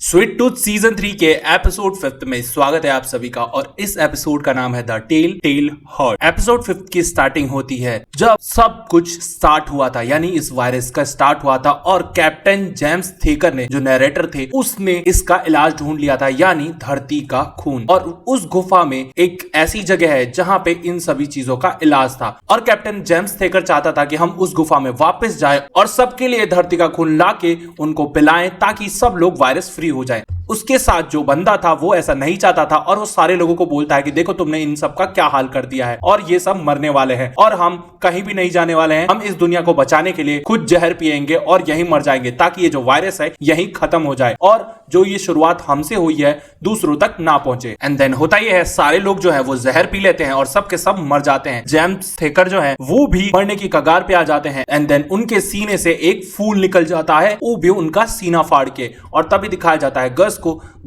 Sweet tooth season 3 के episode 5 में स्वागत है आप सभी का। और इस एपिसोड का नाम है द टेल हर्ट। एपिसोड 5 की स्टार्टिंग होती है जब सब कुछ स्टार्ट हुआ था, यानी इस वायरस का स्टार्ट हुआ था और कैप्टन जेम्स थेकर ने, जो नरेटर थे, उसने इसका इलाज ढूंढ लिया था, यानी धरती का खून। और उस गुफा में एक ऐसी जगह है जहां पे इन सभी चीजों का इलाज था। और कैप्टन जेम्स थेकर चाहता था कि हम उस गुफा में वापस जाएं और सबके लिए धरती का खून लाके उनको पिलाएं ताकि सब लोग वायरस फ्री हो जाए। उसके साथ जो बंदा था वो ऐसा नहीं चाहता था और वो सारे लोगों को बोलता है कि देखो तुमने इन सब का क्या हाल कर दिया है और ये सब मरने वाले हैं और हम कहीं भी नहीं जाने वाले हैं। हम इस दुनिया को बचाने के लिए खुद जहर पिएंगे और यहीं मर जाएंगे ताकि ये जो वायरस है यहीं खत्म हो जाए और जो ये शुरुआत हमसे हुई है दूसरों तक ना पहुंचे। एंड देन होता ये है, सारे लोग जो है वो जहर पी लेते हैं और सबके सब मर जाते हैं। जेम्स थेकर जो है वो भी मरने की कगार पे आ जाते हैं। एंड देन उनके सीने से एक फूल निकल जाता है, वो भी उनका सीना फाड़ के। और तभी दिखाया जाता है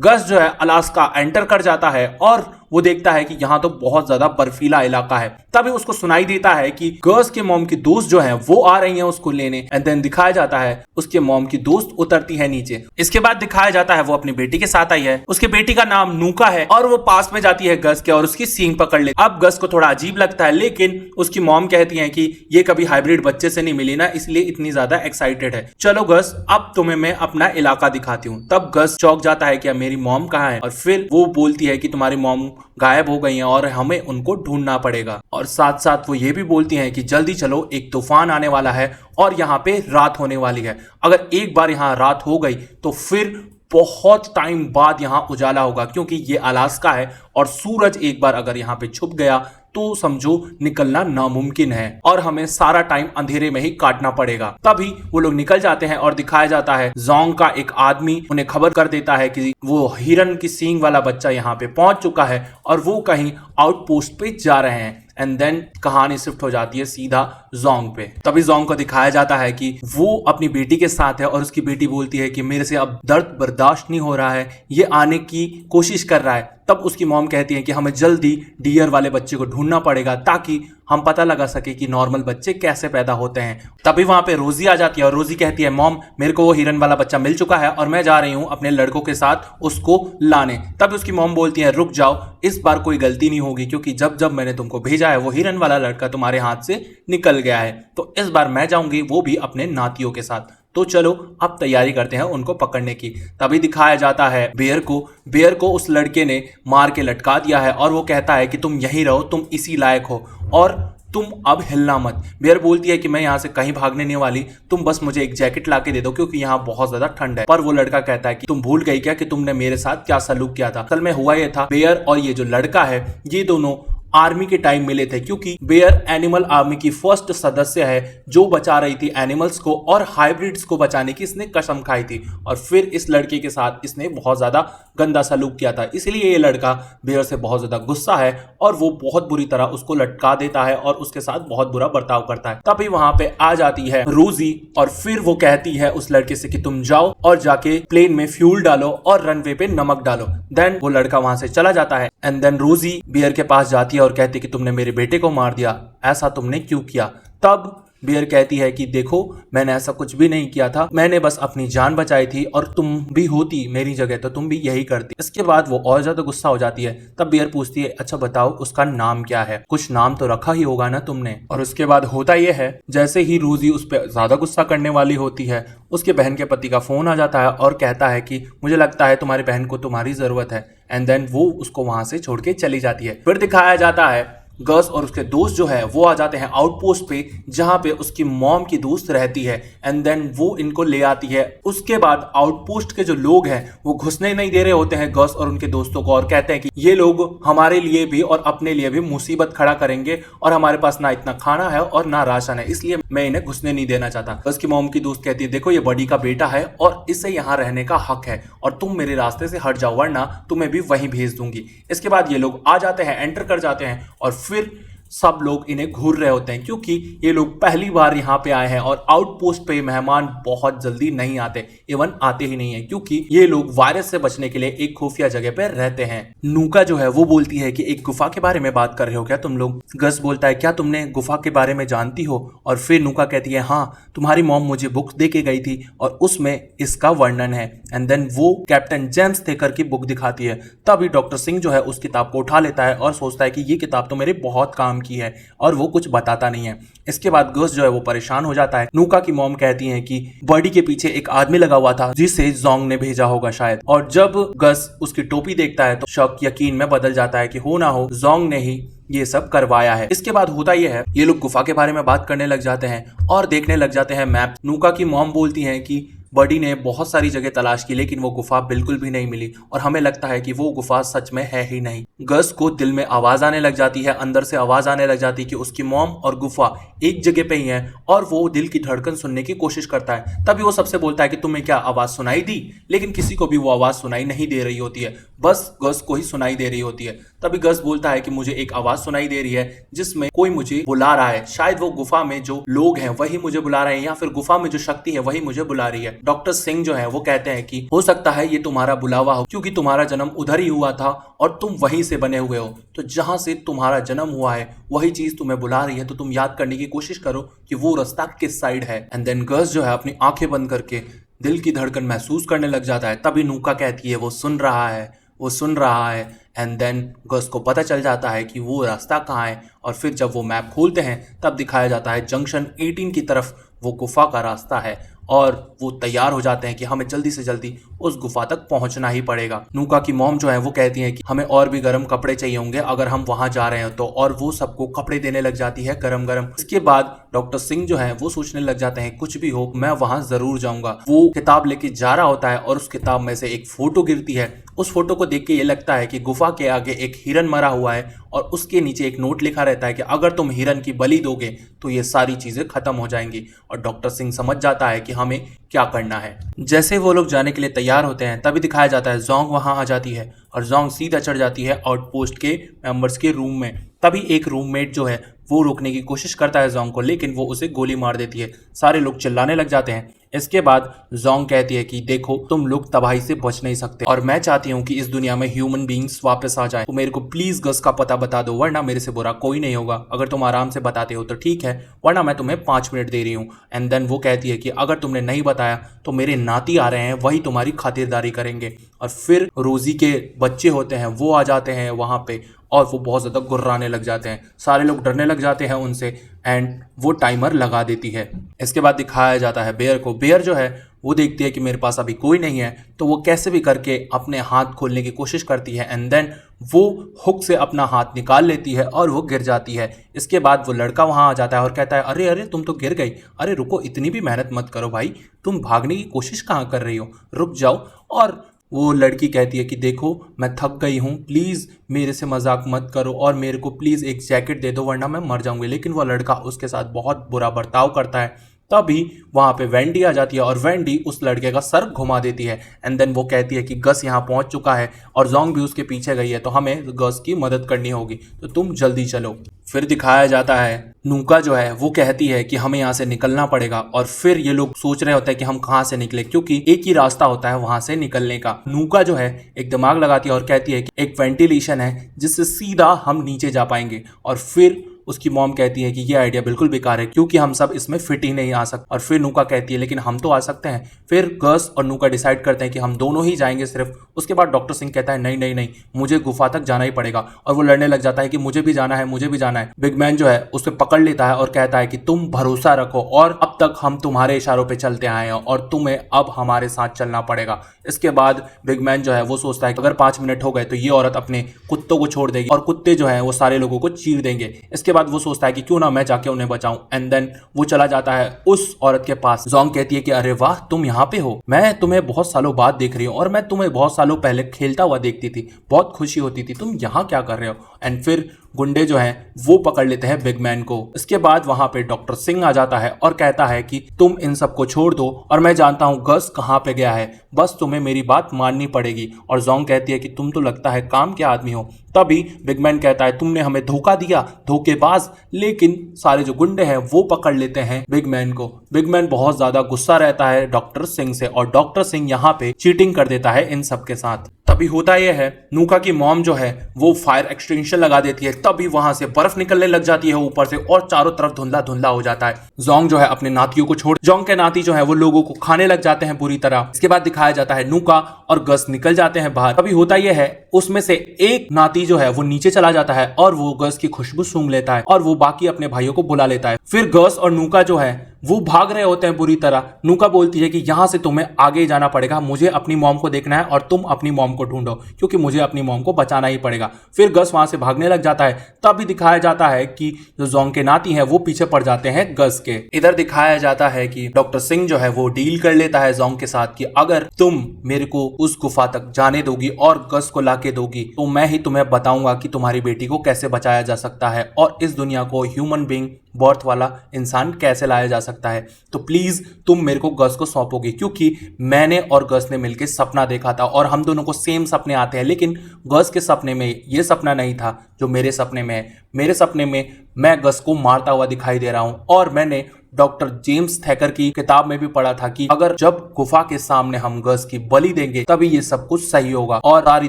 गस जो है अलास्का एंटर कर जाता है और वो देखता है कि यहाँ तो बहुत ज्यादा बर्फीला इलाका है। तभी उसको सुनाई देता है कि गस के मॉम की दोस्त जो है वो आ रही है उसको लेने। एंड देन दिखाया जाता है उसके मॉम की दोस्त उतरती है नीचे। इसके बाद दिखाया जाता है वो अपनी बेटी के साथ आई है। उसके बेटी का नाम नूका है और वो पास में जाती है गस के और उसकी सींग पकड़ लेती। अब गस को थोड़ा अजीब लगता है, लेकिन उसकी मॉम कहती है कि ये कभी हाइब्रिड बच्चे से नहीं मिली ना, इसलिए इतनी ज्यादा एक्साइटेड है। चलो गस, अब तुम्हें मैं अपना इलाका दिखाती हूँ। तब गस चौंक जाता है कि मेरी मॉम कहाँ है, और फिर वो बोलती है कि तुम्हारी मॉम गायब हो गई हैं और हमें उनको ढूंढना पड़ेगा। और साथ साथ वो ये भी बोलती हैं कि जल्दी चलो, एक तूफान आने वाला है और यहाँ पे रात होने वाली है। अगर एक बार यहाँ रात हो गई तो फिर बहुत टाइम बाद यहाँ उजाला होगा, क्योंकि ये अलास्का है और सूरज एक बार अगर यहाँ पे छुप गया तो समझो निकलना नामुमकिन है और हमें सारा टाइम अंधेरे में ही काटना पड़ेगा। तभी वो लोग निकल जाते हैं और दिखाया जाता है जोंग का एक आदमी उन्हें खबर कर देता है कि वो हिरन की सींग वाला बच्चा यहाँ पे पहुंच चुका है और वो कहीं आउटपोस्ट पे जा रहे हैं। एंड देन कहानी शिफ्ट हो जाती है सीधा जोंग पे। तभी जोंग को दिखाया जाता है कि वो अपनी बेटी के साथ है और उसकी बेटी बोलती है कि मेरे से अब दर्द बर्दाश्त नहीं हो रहा है, ये आने की कोशिश कर रहा है। तब उसकी मॉम कहती है कि हमें जल्दी डियर वाले बच्चे को ढूंढना पड़ेगा ताकि हम पता लगा सके कि नॉर्मल बच्चे कैसे पैदा होते हैं। तभी वहां पे रोजी आ जाती है और रोजी कहती है मॉम, मेरे को वो हिरन वाला बच्चा मिल चुका है और मैं जा रही हूँ अपने लड़कों के साथ उसको लाने। तब उसकी मॉम बोलती है रुक जाओ, इस बार कोई गलती नहीं होगी, क्योंकि जब जब मैंने तुमको भेजा है वो हिरन वाला लड़का तुम्हारे हाथ से निकल गया है, तो इस बार मैं जाऊंगी, वो भी अपने नातियों के साथ। तो चलो अब तैयारी करते हैं उनको पकड़ने की। तभी दिखाया जाता है बेयर को उस लड़के ने मार के लटका दिया है और वो कहता है कि तुम यहीं रहो, तुम इसी लायक हो और तुम अब हिलना मत। बेयर बोलती है कि मैं यहाँ से कहीं भागने नहीं वाली, तुम बस मुझे एक जैकेट ला के दे दो क्योंकि यहाँ बहुत ज्यादा ठंड है। पर वो लड़का कहता है कि तुम भूल गई क्या कि तुमने मेरे साथ क्या सलूक किया था। असल में हुआ ये था, बेयर और ये जो लड़का है ये दोनों आर्मी के टाइम मिले थे, क्योंकि बेयर एनिमल आर्मी की फर्स्ट सदस्य है जो बचा रही थी एनिमल्स को और हाइब्रिड्स को बचाने की इसने कसम खाई थी। और फिर इस लड़के के साथ इसने बहुत ज्यादा गंदा सलूक किया था, इसलिए ये लड़का बेयर से बहुत ज्यादा गुस्सा है और वो बहुत बुरी तरह उसको लटका देता है और उसके साथ बहुत बुरा बर्ताव करता है। तभी वहां पे आ जाती है रोजी और फिर वो कहती है उस लड़के से कि तुम जाओ और जाके प्लेन में फ्यूल डालो और रनवे पे नमक डालो। देन वो लड़का वहां से चला जाता है। एंड देन रोजी बेयर के पास जाती है और कहती कि तुमने मेरे बेटे को मार दिया, ऐसा तुमने क्यों किया। तब बेयर कहती है कि देखो मैंने ऐसा कुछ भी नहीं किया था, मैंने बस अपनी जान बचाई थी और तुम भी होती मेरी जगह तो तुम भी यही करती। इसके बाद वो और ज्यादा गुस्सा हो जाती है। तब बेयर पूछती है अच्छा बताओ उसका नाम क्या है, कुछ नाम तो रखा ही होगा ना तुमने। और उसके बाद होता यह है, जैसे ही रोजी उस पर ज्यादा गुस्सा करने वाली होती है उसके बहन के पति का फोन आ जाता है और कहता है कि मुझे लगता है तुम्हारी बहन को तुम्हारी जरूरत है। एंड देन वो उसको वहां से छोड़ के चली जाती है। फिर दिखाया जाता है गस और उसके दोस्त जो है वो आ जाते हैं आउटपोस्ट पे जहां पे उसकी मॉम की दोस्त रहती है। एंड देन वो इनको ले आती है। उसके बाद आउटपोस्ट के जो लोग हैं वो घुसने नहीं दे रहे होते हैं गस और उनके दोस्तों को और कहते हैं कि ये लोग हमारे लिए भी और अपने लिए भी मुसीबत खड़ा करेंगे और हमारे पास ना इतना खाना है और ना राशन है, इसलिए मैं इन्हें घुसने नहीं देना चाहता। गस की मॉम की दोस्त कहती है देखो ये बडी का बेटा है और इसे यहाँ रहने का हक है और तुम मेरे रास्ते से हट जाओ वरना तुम्हें भी वहीं भेज दूंगी। इसके बाद ये लोग आ जाते हैं, एंटर कर जाते हैं और फिर सब लोग इन्हें घूर रहे होते हैं क्योंकि ये लोग पहली बार यहाँ पे आए हैं और आउटपोस्ट पे मेहमान बहुत जल्दी नहीं आते, इवन आते ही नहीं है क्योंकि ये लोग वायरस से बचने के लिए एक खुफिया जगह पे रहते हैं। नूका जो है वो बोलती है कि एक गुफा के बारे में बात कर रहे हो क्या तुम लोग? गस बोलता है क्या तुमने गुफा के बारे में जानती हो? और फिर नूका कहती है हाँ, तुम्हारी मॉम मुझे बुक दे के गई थी और उसमें इसका वर्णन है। एंड देन वो कैप्टन जेम्स टेकर की बुक दिखाती है। तभी डॉक्टर सिंह जो है उस किताब को उठा लेता है और सोचता है कि ये किताब तो मेरे बहुत काम की है, और वो कुछ बताता नहीं है। इसके बाद गस जो है वो परेशान हो जाता है। नूका की मॉम कहती है कि बॉडी के पीछे एक आदमी लगा हुआ था जिसे जोंग ने भेजा होगा शायद, और जब गस उसकी टोपी देखता है तो शक यकीन में बदल जाता है कि हो ना हो जोंग ने ही ये सब करवाया है। इसके बाद होता यह है, ये लोग गुफा के बारे में बात करने लग जाते हैं और देखने लग जाते हैं मैप। नूका की मॉम बोलती है कि बडी ने बहुत सारी जगह तलाश की लेकिन वो गुफा बिल्कुल भी नहीं मिली और हमें लगता है कि वो गुफा सच में है ही नहीं। गस को दिल में आवाज आने लग जाती है, अंदर से आवाज आने लग जाती है कि उसकी मॉम और गुफा एक जगह पे ही है, और वो दिल की धड़कन सुनने की कोशिश करता है। तभी वो सबसे बोलता है कि तुम्हें क्या आवाज सुनाई दी? लेकिन किसी को भी वो आवाज सुनाई नहीं दे रही होती है, बस गस को ही सुनाई दे रही होती है। तभी गस बोलता है कि मुझे एक आवाज सुनाई दे रही है जिसमें कोई मुझे बुला रहा है, शायद वो गुफा में जो लोग हैं वही मुझे बुला रहे हैं या फिर गुफा में जो शक्ति है वही मुझे बुला रही है। डॉक्टर सिंह जो है वो कहते हैं कि हो सकता है ये तुम्हारा बुलावा हो क्योंकि तुम्हारा जन्म उधर ही हुआ था और तुम वहीं से बने हुए हो, तो जहां से तुम्हारा जन्म हुआ है वही चीज तुम्हें बुला रही है, तो तुम याद करने की कोशिश करो कि वो रास्ता किस साइड है। एंड देन गस जो है अपनी आंखें बंद करके दिल की धड़कन महसूस करने लग जाता है। तभी नूका कहती है वो सुन रहा है, वो सुन रहा है। एंड देन गस को पता चल जाता है कि वो रास्ता कहाँ है, और फिर जब वो मैप खोलते हैं तब दिखाया जाता है जंक्शन 18 की तरफ वो गुफा का रास्ता है, और वो तैयार हो जाते हैं कि हमें जल्दी से जल्दी उस गुफा तक पहुंचना ही पड़ेगा। नूका की मॉम जो है वो कहती है कि हमें और भी गर्म कपड़े चाहिए होंगे अगर हम वहां जा रहे हैं तो, और वो सबको कपड़े देने लग जाती है गरम गरम। इसके बाद डॉक्टर सिंह जो है वो सोचने लग जाते हैं कुछ भी हो मैं वहां जरूर जाऊंगा। वो किताब लेके जा रहा होता है और उस किताब में से एक फोटो गिरती है। उस फोटो को देख के ये लगता है कि गुफा के आगे एक हिरन मरा हुआ है और उसके नीचे एक नोट लिखा रहता है कि अगर तुम हिरन की बलि दोगे तो ये सारी चीजें खत्म हो जाएंगी। और डॉक्टर सिंह समझ जाता है कि हमें क्या करना है। जैसे वो लोग जाने के लिए तैयार होते हैं तभी दिखाया जाता है जोंग वहां आ जाती है और जोंग सीधा चढ़ जाती है आउटपोस्ट के मेंबर्स के रूम में। तभी एक रूममेट जो है वो रोकने की कोशिश करता है जोंग को, लेकिन वो उसे गोली मार देती है। सारे लोग चिल्लाने लग जाते हैं। इसके बाद जोंग कहती है कि देखो तुम लोग तबाही से बच नहीं सकते और मैं चाहती हूँ कि इस दुनिया में ह्यूमन बीइंग्स वापस आ जाए, तो मेरे को प्लीज गस का पता बता दो वरना मेरे से बुरा कोई नहीं होगा। अगर तुम आराम से बताते हो तो ठीक है, वरना मैं तुम्हें 5 मिनट दे रही हूँ। एंड देन वो कहती है कि अगर तुमने नहीं बताया तो मेरे नाती आ रहे हैं, वही तुम्हारी खातिरदारी करेंगे। और फिर रोजी के बच्चे होते हैं वो आ जाते हैं वहां पे और वो बहुत ज़्यादा गुर्राने लग जाते हैं। सारे लोग डरने लग जाते हैं उनसे एंड वो टाइमर लगा देती है। इसके बाद दिखाया जाता है बेयर को। बेयर जो है वो देखती है कि मेरे पास अभी कोई नहीं है, तो वो कैसे भी करके अपने हाथ खोलने की कोशिश करती है। एंड देन वो हुक से अपना हाथ निकाल लेती है और वो गिर जाती है। इसके बाद वो लड़का वहां आ जाता है और कहता है अरे अरे तुम तो गिर गई, अरे रुको इतनी भी मेहनत मत करो भाई, तुम भागने की कोशिश कहाँ कर रही हो, रुक जाओ। और वो लड़की कहती है कि देखो मैं थक गई हूँ, प्लीज़ मेरे से मजाक मत करो और मेरे को प्लीज़ एक जैकेट दे दो वरना मैं मर जाऊंगी। लेकिन वो लड़का उसके साथ बहुत बुरा बर्ताव करता है। तभी वहाँ पे वेंडी आ जाती है और वेंडी उस लड़के का सर घुमा देती है। एंड देन वो कहती है कि गस यहाँ पहुँच चुका है और जोंग भी उसके पीछे गई है, तो हमें गस की मदद करनी होगी, तो तुम जल्दी चलो। फिर दिखाया जाता है नूका जो है वो कहती है कि हमें यहाँ से निकलना पड़ेगा, और फिर ये लोग सोच रहे होते हैं कि हम कहाँ से निकले क्योंकि एक ही रास्ता होता है वहां से निकलने का। नूका जो है एक दिमाग लगाती है और कहती है कि एक वेंटिलेशन है जिससे सीधा हम नीचे जा पाएंगे। और फिर उसकी मॉम कहती है कि ये आइडिया बिल्कुल बेकार है क्योंकि हम सब इसमें फिट ही नहीं आ सकते। और फिर नूका कहती है लेकिन हम तो आ सकते हैं। फिर गस और नूका डिसाइड करते हैं कि हम दोनों ही जाएंगे सिर्फ। उसके बाद डॉक्टर सिंह कहता है नहीं नहीं नहीं, मुझे गुफा तक जाना ही पड़ेगा, और वो लड़ने लग जाता है कि मुझे भी जाना है, मुझे भी जाना है। बिग मैन जो है उसे पकड़ लेता है और कहता है कि तुम भरोसा रखो और अब तक हम तुम्हारे इशारों पे चलते आए हैं और तुम्हें अब हमारे साथ चलना पड़ेगा। इसके बाद बिग मैन जो है वो सोचता है कि अगर 5 मिनट हो गए तो ये औरत अपने कुत्तों को छोड़ देगी और कुत्ते जो है वो सारे लोगों को चीर देंगे। इसके बाद वो सोचता है कि क्यों ना मैं जाके उन्हें बचाऊं। एंड देन वो चला जाता है उस औरत के पास। जोंग कहती है कि अरे वाह तुम यहाँ पे हो, मैं तुम्हें बहुत सालों बाद देख रही हूँ और मैं तुम्हें बहुत सालों पहले खेलता हुआ देखती थी, बहुत खुशी होती थी, तुम यहाँ क्या कर रहे हो। एंड फिर गुंडे जो हैं वो पकड़ लेते हैं बिग मैन को। इसके बाद वहां पे डॉक्टर सिंह आ जाता है और कहता है कि तुम इन सबको छोड़ दो और मैं जानता हूं गस कहां पे गया है, बस तुम्हें मेरी बात माननी पड़ेगी। और जोंग कहती है कि तुम तो लगता है काम के आदमी हो। तभी बिग मैन कहता है तुमने हमें धोखा दिया, धोखेबाज। लेकिन सारे जो गुंडे हैं वो पकड़ लेते हैं बिग मैन को। बिग मैन बहुत ज्यादा गुस्सा रहता है डॉक्टर सिंह से और डॉक्टर सिंह यहाँ पे चीटिंग कर देता है इन सब के साथ। तभी होता यह है नूका की मॉम जो है वो फायर एक्सटिंग्विशर लगा देती है। तभी वहां से बर्फ निकलने लग जाती है ऊपर से और चारों तरफ धुंधला धुंधला हो जाता है। जोंग जो है अपने नातियों को छोड़, जोंग के नाती जो है वो लोगों को खाने लग जाते हैं बुरी तरह। इसके बाद दिखाया जाता है नूका और गस निकल जाते हैं बाहर। तभी होता यह है उसमें से एक नाती जो है वो नीचे चला जाता है और वो गस की खुशबू सूंघ लेता है और वो बाकी अपने भाइयों को बुला लेता है। फिर गस और नूका जो है वो भाग रहे होते हैं बुरी तरह। नूका बोलती है कि यहां से तुम्हें आगे जाना पड़ेगा, मुझे अपनी मॉम को देखना है और तुम अपनी मॉम को ढूंढो क्योंकि मुझे अपनी मॉम को बचाना ही पड़ेगा। फिर गस वहां से भागने लग जाता है। तभी दिखाया जाता है कि जो जोंग के नाती हैं वो पीछे पड़ जाते हैं गस के। इधर दिखाया जाता है कि डॉक्टर सिंह जो है वो डील कर लेता है जोंग के साथ कि अगर तुम मेरे को उस गुफा तक जाने दोगी और गस को लाके दोगी तो मैं ही तुम्हें बताऊंगा कि तुम्हारी बेटी को कैसे बचाया जा सकता है और इस दुनिया को ह्यूमन बीइंग बर्थ वाला इंसान कैसे लाया जा सकता है। तो प्लीज तुम मेरे को गस को सौंपोगे क्योंकि मैंने और गस ने मिलकर सपना देखा था और हम दोनों को सेम सपने आते हैं, लेकिन गस के सपने में ये सपना नहीं था जो मेरे सपने में है। मेरे सपने में मैं गस को मारता हुआ दिखाई दे रहा हूं और मैंने डॉक्टर जेम्स थैकर की किताब में भी पढ़ा था कि अगर जब गुफा के सामने हम गस की बलि देंगे तभी ये सब कुछ सही होगा और सारी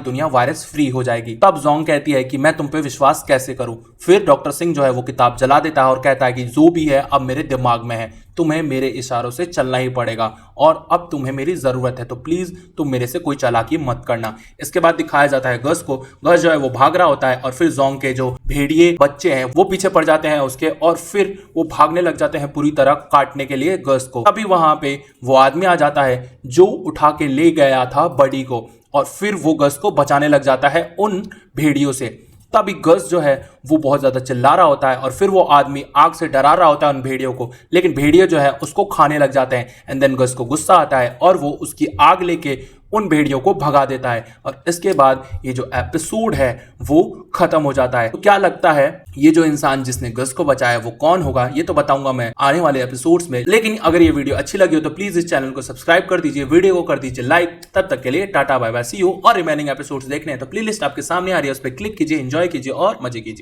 दुनिया वायरस फ्री हो जाएगी। तब जोंग कहती है कि मैं तुम पे विश्वास कैसे करूं। फिर डॉक्टर सिंह जो है वो किताब जला देता है और कहता है कि जो भी है अब मेरे दिमाग में है, तुम्हें मेरे इशारों से चलना ही पड़ेगा और अब तुम्हें मेरी जरूरत है, तो प्लीज तुम मेरे से कोई चालाकी मत करना। इसके बाद दिखाया जाता है गस को। गस जो है वो भाग रहा होता है और फिर जोंग के जो भेड़िए बच्चे हैं वो पीछे पड़ जाते हैं उसके और फिर वो भागने लग जाते हैं पूरी तरह काटने के लिए गस को। तभी वहां पे वो आदमी आ जाता है जो उठा के ले गया था बडी को और फिर वो गस को बचाने लग जाता है उन भेड़ियों से। तभी गस जो है वो बहुत ज्यादा चिल्ला रहा होता है और फिर वो आदमी आग से डरा रहा होता है उन भेड़ियों को, लेकिन भेड़िए जो है उसको खाने लग जाते हैं। एंड देन गस को गुस्सा आता है और वो उसकी आग लेके उन भेड़ियों को भगा देता है और इसके बाद ये जो एपिसोड है वो खत्म हो जाता है। तो क्या लगता है ये जो इंसान जिसने गस को बचाया वो कौन होगा, ये तो बताऊंगा मैं आने वाले एपिसोड्स में। लेकिन अगर ये वीडियो अच्छी लगी हो तो प्लीज इस चैनल को सब्सक्राइब कर दीजिए, वीडियो को कर दीजिए लाइक। तब तक के लिए tata bye bye, see you. और रिमेनिंग एपिसोड्स देखने हैं तो प्लेलिस्ट आपके सामने आ रही है, उस पर क्लिक कीजिए, एंजॉय कीजिए और मजे कीजिए।